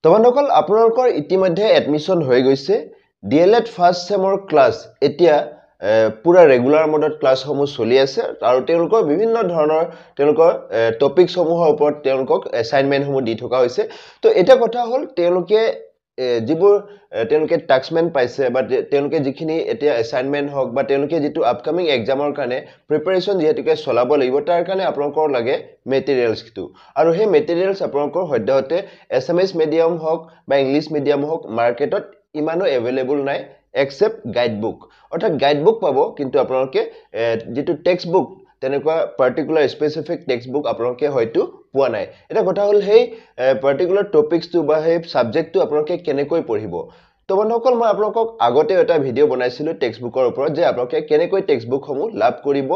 তোমালোকৰ আপোনালোকৰ ইতিমধ্যে এডমিশন হৈ গৈছে ডিএলএড ফাৰ্ষ্ট সেমৰ ক্লাছ এতিয়া পুৰা ৰেগুলাৰ মোডত ক্লাছসমূহ চলি আছে আৰু তেওঁলোকৰ বিভিন্ন ধৰণৰ তেওঁলোকৰ টপিকস সমূহৰ ওপৰত তেওঁলোকক এসাইনমেন্টসমূহ দি থকা হৈছে তো এটা কথা হ'ল তেওঁলোকে যিবোৰ তেওঁলোকে টাস্কমেন্ট পাইছে বা তেওঁলোকে যিখিনি এতিয়া এসাইনমেন্ট হওক বা তেওঁলোকে যিটো আপকামিং এক্সামৰ কাৰণে প্ৰিপাৰেচন যেহেতুকে চলাব লাগিব তাৰ কাৰণে আপোনালোকৰ লাগে মেটেৰিয়েলছটো আৰু সেই মেটেৰিয়েলছ আপোনালোকৰ সদ্যহতে এছএমএছ মিডিয়াম হওক বা ইংলিছ মিডিয়াম হওক মাৰ্কেটত ইমানো এভেইলেবল নাই এক্সেপ্ট গাইডবুক অৰ্থাৎ গাইডবুক পাব কিন্তু আপোনালোকে যেটো টেক্সট বুক তেনেকুৱা পাৰ্টিকুলাৰ স্পেসিফিক টেক্সট বুক আপোনালোকে হয়তো পোৱা নাই এটা কথা হ'ল সেই পাৰ্টিকুলাৰ টপিকসটো বা সেই সাবজেক্টটো আপোনালোকে কেনেকৈ পঢ়িব তো বন্ধুসকল মই আপোনালোকক আগতে এটা ভিডিও বনাইছিলো টেক্সট বুকৰ ওপৰত যে আপোনালোকে কেনেকৈ টেক্সট বুকসমূহ লাভ কৰিব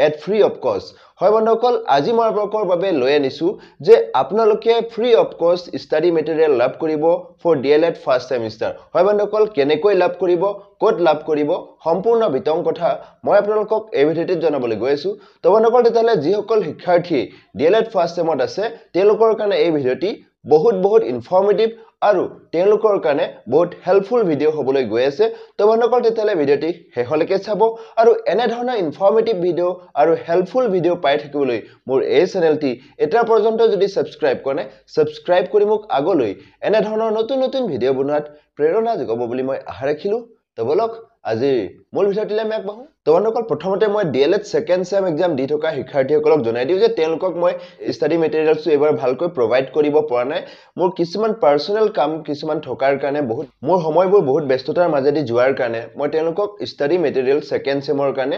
এট ফ্ৰী অফ কষ্ট হয় বন্ধুসকল আজি মই আপোনালোকৰ বাবে লৈ আনিছো যে আপোনালোকে ফ্ৰী অফ কষ্ট ষ্টাডি মেটেৰিয়েল লাভ কৰিব ফৰ ডিএলএড ফাৰ্ষ্ট সেমিষ্টাৰ হয় বন্ধুসকল কেনেকৈ লাভ কৰিব ক'ত লাভ কৰিব সম্পূৰ্ণ বিতং কথা মই আপোনালোকক এই ভিডিওটিত জনাবলৈ গৈ আছো তো বন্ধুসকল তেতিয়ালে যিসকল শিক্ষাৰ্থী ডিএলএড ফাৰ্ষ্ট সেমত আছে তেওঁলোকৰ কাৰণে এই ভিডিওটি বহুত ইনফৰ্মেটিভ আৰু তেওঁলোকৰ কাৰণে বহুত হেল্পফুল ভিডিও হ'বলৈ গৈ আছে তো বন্ধুসকল তেতিয়ালে ভিডিওটি হেহলৈকে চাব আৰু এনে ধৰণৰ ইনফৰ্মেটিভ ভিডিও আৰু হেল্পফুল ভিডিও পাই থাকিবলৈ মোৰ এই চেনেলটি এটা পৰ্যন্ত যদি সাবস্ক্ৰাইব কৰে সাবস্ক্ৰাইব কৰি মোক আগলৈ এনে ধৰণৰ নতুন ভিডিও বনোৱাত প্ৰেৰণা যোগাব বুলি মই আশা ৰাখিলো তো বলক আজি মূল ভিডিওটিলৈ আমি আগবাঢ়ো তো বন্ধুসকল প্ৰথমতে মই ডিএলএড সেকেন্ড সেম এক্সাম দি থকা শিক্ষাৰ্থীসকলক জনাই দিও যে তেওঁলোকক মই ষ্টাডি মেটেৰিয়েলছটো এবাৰ ভালকৈ প্ৰভাইড কৰিব পৰা নাই মোৰ কিছুমান পাৰ্সোনাল কাম কিছুমান থকাৰ কাৰণে বহুত মোৰ সময়বোৰ বহুত ব্যস্ততাৰ মাজেদি যোৱাৰ কাৰণে মই তেওঁলোকক ষ্টাডি মেটেৰিয়েল সেকেন্ড সেমৰ কাৰণে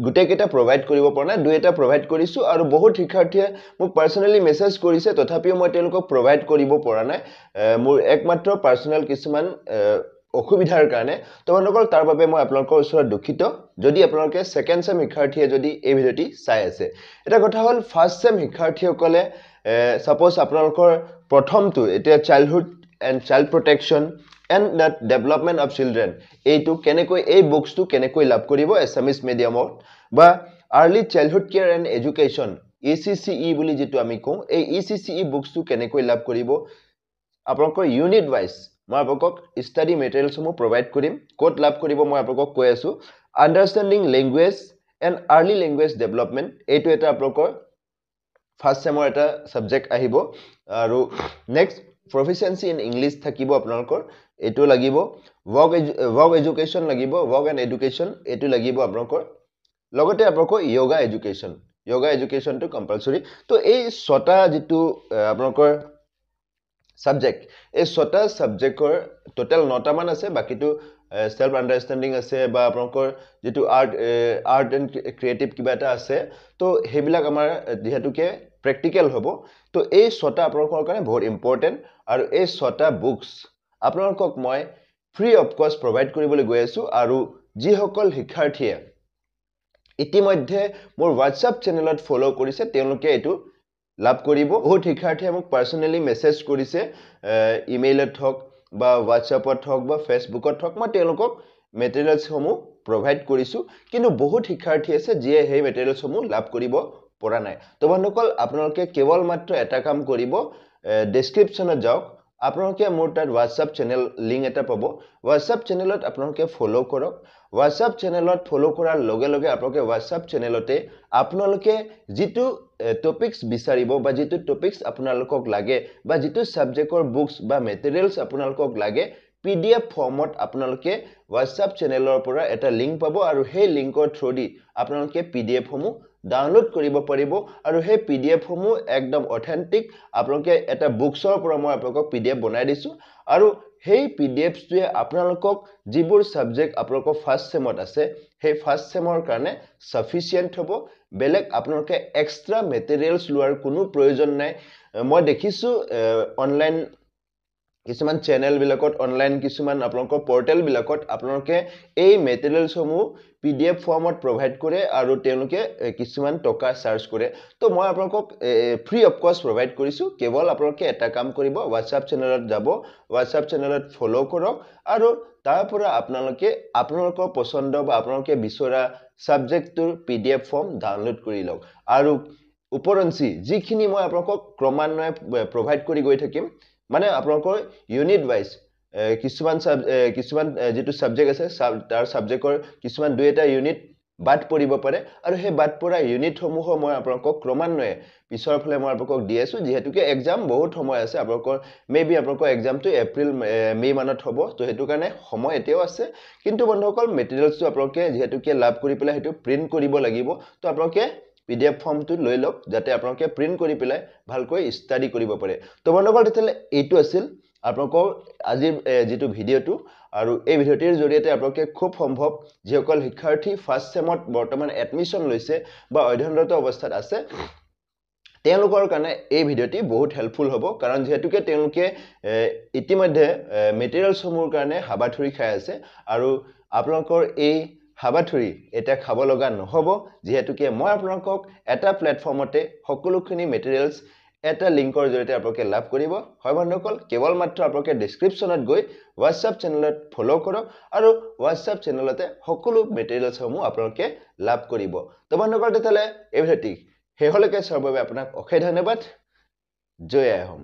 গুটেকেটা প্ৰভাইড কৰিব পৰা নাই দুই এটা প্ৰভাইড কৰিছো আৰু বহুত শিক্ষাৰ্থীয়ে মোক পাৰ্সোনালি মেছেজ কৰিছে তথাপিও মই তেওঁলোকক প্ৰভাইড কৰিব পৰা নাই মোৰ একমাত্ৰ পাৰ্সোনাল কিছুমান অসুবিধাৰ কাৰণে তো বন্ধুসকল তাৰ বাবে মই আপোনালোকৰ ওচৰত দুখিত যদি আপোনালোকে সেকেন্ড সেম শিক্ষাৰ্থীয়ে যদি এই ভিডিওটি চাই আছে এটা কথা হ'ল ফাৰ্ষ্ট সেম শিক্ষাৰ্থীসকলে সাপোজ আপোনালোকৰ প্ৰথমটো এতিয়া childhood and child protection and the development of children এইটো কেনেকৈ এই বুকসটো কেনেকৈ লাভ কৰিব এছএমএছ মিডিয়ামত বা early childhood care and education ECCE বুলি যেটো আমি কওঁ এই ECCE বুকসটো কেনেকৈ লাভ কৰিব আপোনালোকৰ ইউনিট ওয়াইজ মই আপোনালোকক ষ্টাডি মেটেৰিয়েলসমূহ প্ৰভাইড কৰিম কোড লাভ কৰিব মই আপোনালোকক কৈ আছো understanding language and early language development এইটো এটা আপোনালোকৰ ফাৰ্ষ্ট সেমৰ এটা সাবজেক্ট আহিব আৰু নেক্সট প্ৰফিচিয়েন্সি ইন ইংলিশ থাকিব আপোনালোকৰ এটো লাগিব ৱৰ্ক এডুকেশ্যন লাগিব ৱৰ্ক এণ্ড এডুকেশ্যন এটো লাগিব আপোনালোকৰ লগতে আপোনালোকৰ যোগা এডুকেশ্যনটো কম্পালসৰি তো এই ছটা যেটো আপোনালোকৰ সাবজেক্ট এই ছটা সাবজেক্টৰ টোটাল 9টা মান আছে বাকিটো সেলফ আন্ডাৰষ্টেণ্ডিং আছে বা আপোনালোকৰ যেটো আৰ্ট এণ্ড ক্ৰিয়েটিভ কিবা এটা আছে তো হেবিলাক আমাৰ যেহেতুকে প্ৰ্যাকটিক্যাল হ'ব তো এই ছটা আপোনালোকৰ কাৰণে বহুত ইম্পৰ্টেন্ট আৰু এই ছটা বুকস আপোনালোকক মই ফ্ৰী অফ কষ্ট প্ৰভাইড কৰিবলৈ গৈ আছো আৰু যিসকল শিক্ষাৰ্থীয়ে ইতিমধ্যে মোৰ WhatsApp চেনেলত ফলো কৰিছে তেওঁলোকে এটো লাভ কৰিব বহুত শিক্ষাৰ্থীয়ে মোক পাৰ্সোনালি মেছেজ কৰিছে ইমেইলত হওক বা WhatsAppত হওক বা Facebookত হওক মই তেওঁলোকক মেটেৰিয়েলছসমূহ প্ৰভাইড কৰিছো কিন্তু বহুত শিক্ষাৰ্থী আছে যিয়ে সেই মেটেৰিয়েলছসমূহ লাভ কৰিব পৰা নাই তো বন্ধুসকল আপোনালোকে কেৱল মাত্ৰ এটা কাম কৰিব ডেসক্ৰিপচনত যাওক আপোনালোকে মোৰ তাত WhatsApp চেনেল লিংক এটা পাব WhatsApp চেনেলত আপোনালোকে ফলো কৰক WhatsApp চেনেলত ফলো কৰাৰ লগে লগে আপোনালোকে WhatsApp চেনেলতে আপোনালোকে যেটো টপিকস বিচাৰিব বা যেটো টপিকস আপোনালোকক লাগে বা যেটো সাবজেক্টৰ বুকস বা মেটেৰিয়েলছ আপোনালোকক লাগে PDF ফৰ্মত আপোনালোকে WhatsApp চেনেলৰ পৰা এটা লিংক পাব আৰু সেই লিংকৰ থ্ৰুদি আপোনালোকে PDF সমূহ ডাউনলোড কৰিব পাৰিব আৰু সেই PDF সমূহ একদম অথেন্টিক আপোনালোকে এটা বুকসৰ পৰা মই আপোনালোকক PDF বনাই দিছো আৰু সেই PDFটোৱে আপোনালোকক যিবোৰ সাবজেক্ট আপোনালোকৰ ফাৰ্ষ্ট সেমত আছে সেই ফাৰ্ষ্ট সেমৰ কাৰণে সাফিচিয়েন্ট হ'ব বেলেগ আপোনালোকে এক্সট্ৰা মেটেৰিয়েলছ লোৱাৰ কোনো প্ৰয়োজন নাই মই দেখিছো অনলাইন কিছুমান চেনেল বিলাকত অনলাইন কিছুমান আপোনালোকৰ পোৰ্টেল বিলাকত আপোনালোকে এই মেটেৰিয়েলছ সমূহ PDF ফৰ্মত প্ৰভাইড কৰে আৰু তেওঁলোকে কিছুমান টকা চাৰ্জ কৰে তো মই আপোনালোকক ফ্ৰী অফ কষ্ট প্ৰভাইড কৰিছো কেৱল আপোনালোকে এটা কাম কৰিব WhatsApp চেনেলত যাব WhatsApp চেনেলত ফলো কৰক আৰু তাৰ পৰা আপোনালোকে আপোনালোকৰ পছন্দ বা আপোনালোকে বিচৰা সাবজেক্টৰ PDF ফৰ্ম ডাউনলোড কৰি লওক আৰু উপৰঞ্চি যিখিনি মই আপোনালোকক ক্ৰমান্বয়ে প্ৰভাইড কৰি গৈ থাকিম মানে আপোনালোকৰ ইউনিট ৱাইজ কিছুমান যিটো সাবজেক্ট আছে তাৰ সাবজেক্টৰ কিছুমান দুই এটা ইউনিট বাদ পৰিব পাৰে আৰু সেই বাদ পৰা ইউনিটসমূহ মই আপোনালোকক ক্ৰমান্বয়ে পিছৰ ফালে মই আপোনালোকক দি আছো যেহেতুকে এক্সাম বহুত সময় আছে আপোনালোকৰ মেবি আপোনালোকৰ এক্সামটো এপ্ৰিল মে মানত হ'ব তো হেতু কাৰণে সময় এতিয়াও আছে কিন্তু বন্ধুসকল মেটেৰিয়েলছটো আপোনালোকে যেহেতুকে লাভ কৰি পেলাই হেতু প্ৰিন্ট কৰিব লাগিব তো আপোনালোকে PDF ফৰ্মটো লৈ লওক যাতে আপোনালোকে প্ৰিন্ট কৰি পেলাই ভালকৈ ষ্টাডি কৰিব পাৰে তো বন্ধুসকল তেতিয়ালে এইটো আছিল আপোনালোকৰ আজিৰ যেটো ভিডিওটো আৰু এই ভিডিওটিৰ জৰিয়তে আপোনালোকে খুব সম্ভৱ যিসকল শিক্ষাৰ্থী ফাৰ্ষ্ট সেমত বৰ্তমান এডমিশন লৈছে বা অধ্যয়নৰত অৱস্থাত আছে তেওঁলোকৰ কাৰণে এই ভিডিওটি বহুত হেল্পফুল হ'ব কাৰণ যেহেতুকে তেওঁলোকে ইতিমধ্যে মেটেৰিয়েলছ সমূহৰ কাৰণে হাবাথুৰি খাই আছে আৰু আপোনালোকৰ এই হাবাথুৰি এটা খাব লগা নহব যেহেতুকে মই আপোনালোকক এটা প্ল্যাটফৰ্মতে সকলোখিনি মেটেৰিয়েলছ এটা লিংকৰ জৰিয়তে আপোনালোকে লাভ কৰিব হয় বন্ধুসকল কেৱল মাত্ৰ আপোনালোকে ডেসক্ৰিপচনত গৈ WhatsApp চেনেলত ফলো কৰক আৰু WhatsApp চেনেলতে সকলো মেটেৰিয়েলছ সমূহ আপোনালোকে লাভ কৰিব তো বন্ধুসকল তেতিয়ালে এই ভিডিওটি হেহলৈকে চাবৰ বাবে আপোনাক অশেষ ধন্যবাদ জয় আই হোম